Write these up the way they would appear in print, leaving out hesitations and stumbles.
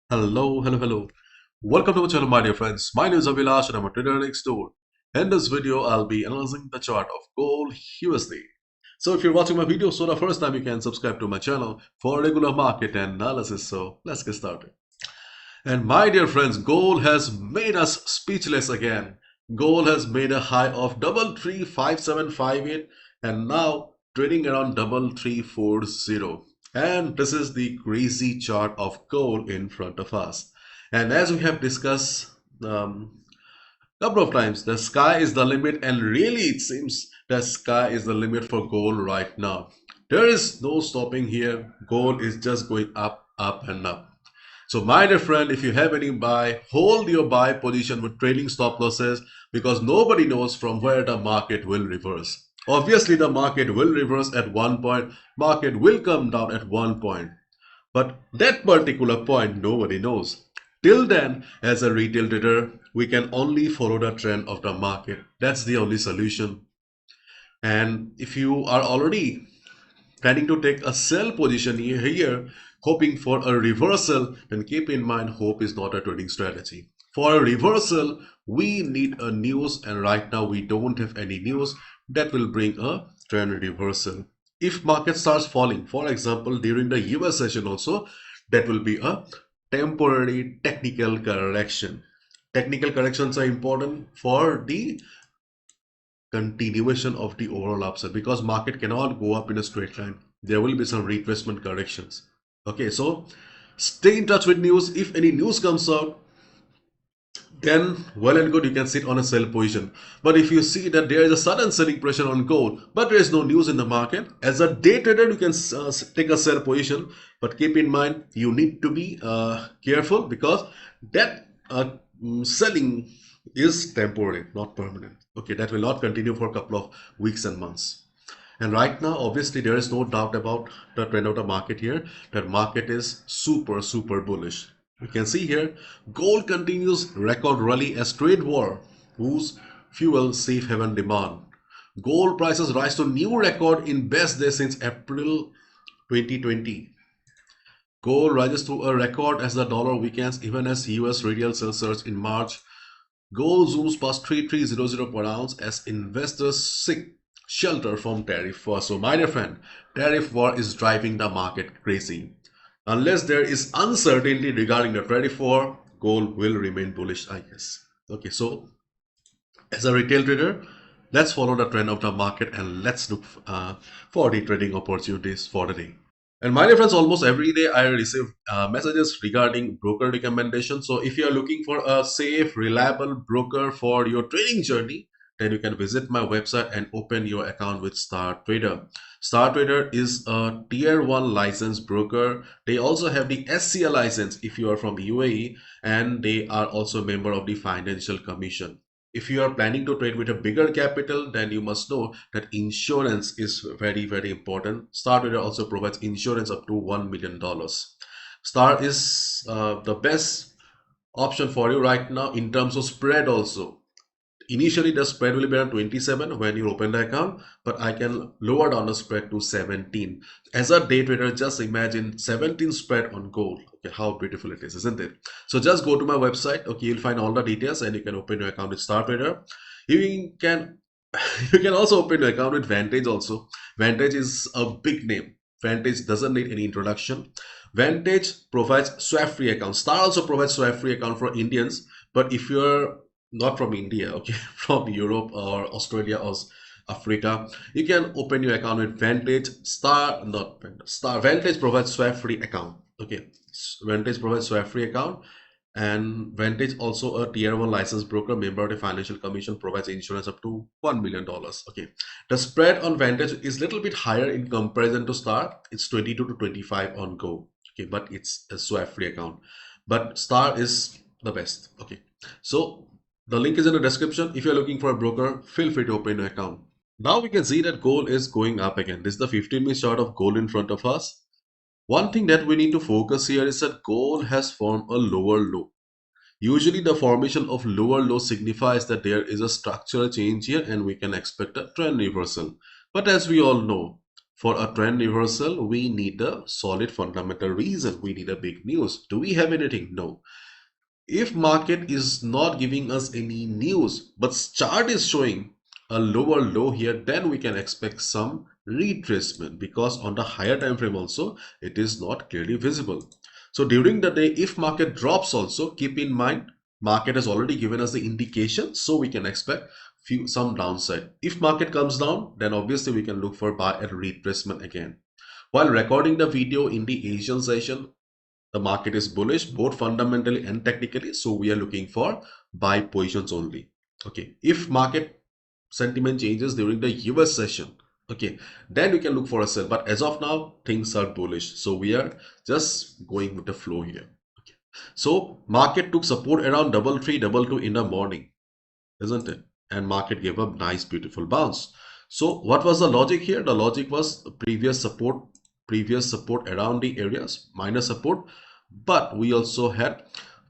Hello. Welcome to my channel, my dear friends. My name is Avilash and I'm a trader next door. In this video, I'll be analyzing the chart of gold USD. So if you're watching my video for the first time, you can subscribe to my channel for regular market analysis. So let's get started. And my dear friends, gold has made us speechless again. Gold has made a high of 335758 and now trading around 3340. And this is the crazy chart of gold in front of us. And as we have discussed couple of times, the sky is the limit, and really it seems the sky is the limit for gold right now. There is no stopping here. Gold is just going up and up. So my dear friend, if you have any buy, hold your buy position with trailing stop losses because nobody knows from where the market will reverse. Obviously, the market will reverse at one point, market will come down at one point. But that particular point, nobody knows. Till then, as a retail trader, we can only follow the trend of the market. That's the only solution. And if you are already planning to take a sell position here, hoping for a reversal, then keep in mind hope is not a trading strategy. For a reversal, we need a news, and right now we don't have any news that will bring a trend reversal. If market starts falling, for example, during the US session also, that will be a temporary technical correction. Technical corrections are important for the continuation of the overall upside because market cannot go up in a straight line. There will be some retracement corrections. Okay, so stay in touch with news. If any news comes out, then well and good, you can sit on a sell position. But if you see that there is a sudden selling pressure on gold, but there is no news in the market, as a day trader, you can take a sell position. But keep in mind, you need to be careful because that selling is temporary, not permanent. Okay, that will not continue for a couple of weeks and months. And right now, obviously, there is no doubt about the trend of the market here. That market is super bullish. You can see here, gold continues record rally as trade war whose fuel safe haven demand. Gold prices rise to new record in best day since April 2020. Gold rises to a record as the dollar weakens even as US retail sales surge in March. Gold zooms past 3300 per ounce as investors seek shelter from tariff war. So my dear friend, tariff war is driving the market crazy. Unless there is uncertainty regarding the tariff war, gold will remain bullish, I guess. Okay, so as a retail trader, let's follow the trend of the market and let's look for the trading opportunities for the day. And my dear friends, almost every day I receive messages regarding broker recommendation. So if you are looking for a safe, reliable broker for your trading journey, then you can visit my website and open your account with Star Trader. Star Trader is a tier 1 licensed broker. They also have the SCA license if you are from UAE, and they are also a member of the Financial Commission. If you are planning to trade with a bigger capital, then you must know that insurance is very important. Star Trader also provides insurance up to $1 million. Star is the best option for you right now in terms of spread also. Initially, the spread will be around 27 when you open the account, but I can lower down the spread to 17. As a day trader, just imagine 17 spread on gold. Okay, how beautiful it is, isn't it? So just go to my website. Okay, you'll find all the details and you can open your account with Star Trader. You can you can also open your account with Vantage also. Vantage is a big name. Vantage doesn't need any introduction. Vantage provides swap free account. Star also provides swap free account for Indians, but if you're not from India, okay, from Europe or Australia or Africa, you can open your account with Vantage. Vantage provides swap free account. Okay, Vantage provides swap free account, and Vantage also a tier 1 licensed broker, member of the Financial Commission, provides insurance up to $1 million. Okay, the spread on Vantage is little bit higher in comparison to Star. It's 22 to 25 on Go. Okay, but it's a swap free account. But Star is the best. Okay, so the link is in the description. If you're looking for a broker, feel free to open an account. Now we can see that gold is going up again. This is the 15-minute chart of gold in front of us. One thing that we need to focus here is that gold has formed a lower low. Usually the formation of lower low signifies that there is a structural change here and we can expect a trend reversal. But as we all know, For a trend reversal, we need a solid fundamental reason. We need a big news. Do we have anything? No. If market is not giving us any news, but chart is showing a lower low here, then we can expect some retracement, because on the higher time frame also it is not clearly visible. So during the day, if market drops also, keep in mind market has already given us the indication, so we can expect some downside. If market comes down, then obviously we can look for buy at retracement again. While recording the video in the Asian session, the market is bullish both fundamentally and technically, so we are looking for buy positions only. Okay, if market sentiment changes during the US session, okay, then we can look for a sell, but as of now things are bullish, so we are just going with the flow here. Okay, so market took support around 3322 in the morning, isn't it? And market gave a nice beautiful bounce. So what was the logic here? The logic was previous support around the areas, minor support, but we also had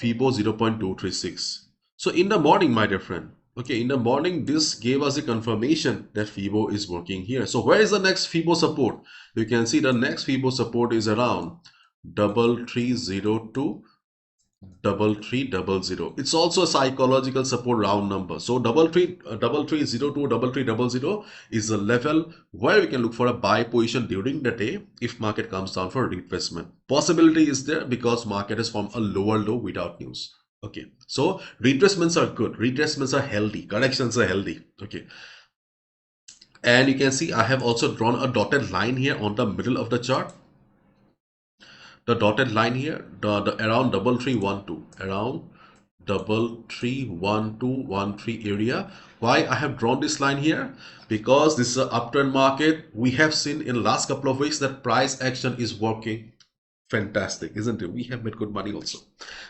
FIBO 0.236. So in the morning, my dear friend, okay, in the morning this gave us a confirmation that FIBO is working here. So where is the next FIBO support? You can see the next FIBO support is around 3302 3300. It's also a psychological support round number. So 3302 3300 is a level where we can look for a buy position during the day if market comes down for retracement. Possibility is there because market has formed a lower low without news. Okay, so retracements are good, retracements are healthy, corrections are healthy. Okay, and you can see I have also drawn a dotted line here on the middle of the chart. The dotted line here, the around 3312, around 331213 area. Why I have drawn this line here? Because this is an uptrend market. We have seen in last couple of weeks that price action is working fantastic, isn't it? We have made good money also.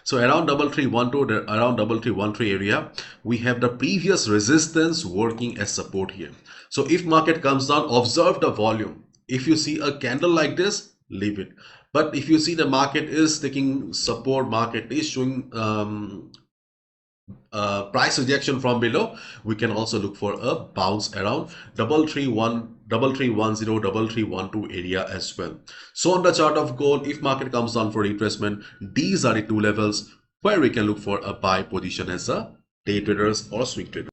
So around 3312, around 3313 area, we have the previous resistance working as support here. So if market comes down, observe the volume. If you see a candle like this, leave it. But if you see the market is taking support, market is showing price rejection from below, we can also look for a bounce around 3310 area as well. So on the chart of gold, if market comes down for retracement, these are the two levels where we can look for a buy position as a day traders or swing traders.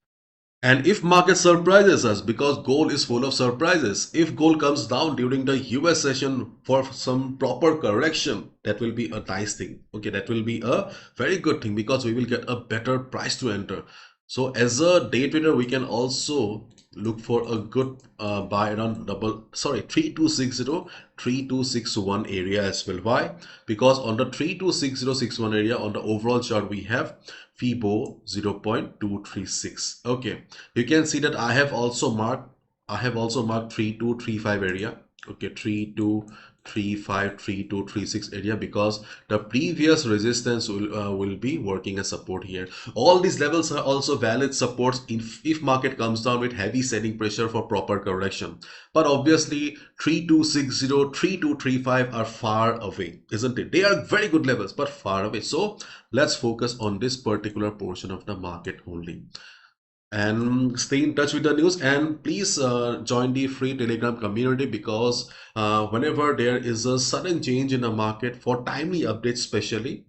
And if market surprises us, because gold is full of surprises, if gold comes down during the US session for some proper correction, that will be a nice thing. Okay, that will be a very good thing because we will get a better price to enter. So as a day trader, we can also look for a good buy around 3260 3261 area as well. Why? Because on the 326061 area on the overall chart we have FIBO 0.236. Okay, you can see that I have also marked 3235 area. Okay, 3235 3236 area, because the previous resistance will be working as support here. All these levels are also valid supports if market comes down with heavy selling pressure for proper correction. But obviously 3260 3235 are far away, isn't it? They are very good levels but far away. So let's focus on this particular portion of the market only and stay in touch with the news. And please join the free Telegram community, because whenever there is a sudden change in the market, for timely updates especially,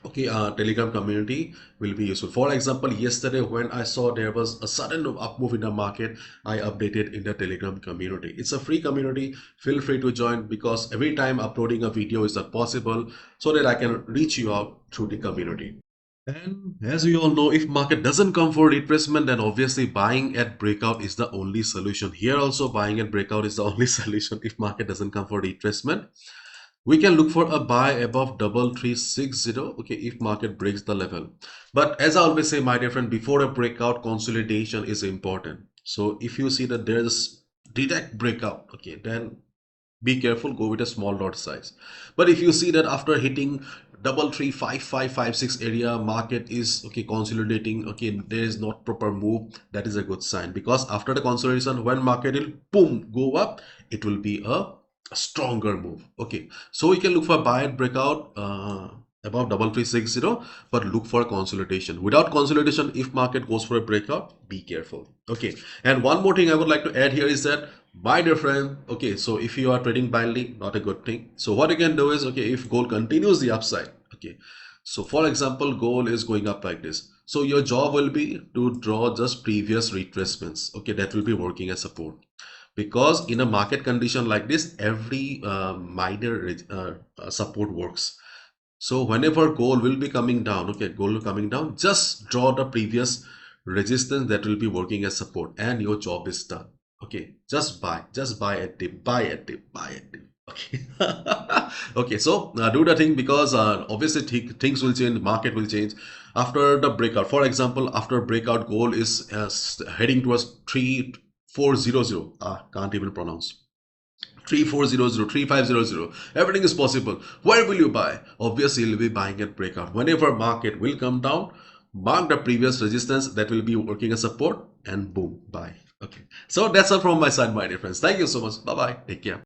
Telegram community will be useful. For example, yesterday when I saw there was a sudden up move in the market, I updated in the Telegram community. It's a free community, feel free to join, because every time uploading a video is not possible, so that I can reach you out through the community. And as we all know, if market doesn't come for retracement, then obviously buying at breakout is the only solution. Here also buying at breakout is the only solution if market doesn't come for retracement. We can look for a buy above 3360, okay, if market breaks the level. But as I always say, my dear friend, before a breakout, consolidation is important. So if you see that there's direct breakout, okay, then be careful, go with a small lot size. But if you see that after hitting 335556 area, market is okay consolidating, okay, there is not proper move, that is a good sign, because after the consolidation, when market will boom go up, it will be a stronger move. Okay, so we can look for buy and breakout above 3360, but look for consolidation. Without consolidation, if market goes for a breakout, be careful. Okay, and one more thing I would like to add here is that My dear friend, okay, so if you are trading blindly, not a good thing. So what you can do is, okay, if gold continues the upside, okay, so for example, gold is going up like this. So your job will be to draw just previous retracements, okay, that will be working as support. Because in a market condition like this, every minor support works. So whenever gold will be coming down, okay, gold will coming down, just draw the previous resistance that will be working as support, and your job is done. Okay, just buy a dip, buy a dip, buy a dip. Okay. Okay, so do the thing, because obviously things will change, market will change after the breakout. For example, after breakout, gold is heading towards 3400. Can't even pronounce. 3400, 3500, everything is possible. Where will you buy? Obviously you'll be buying at breakout. Whenever market will come down, mark the previous resistance that will be working as support, and boom, buy. Okay, so that's all from my side, my dear friends. Thank you so much. Bye bye, take care.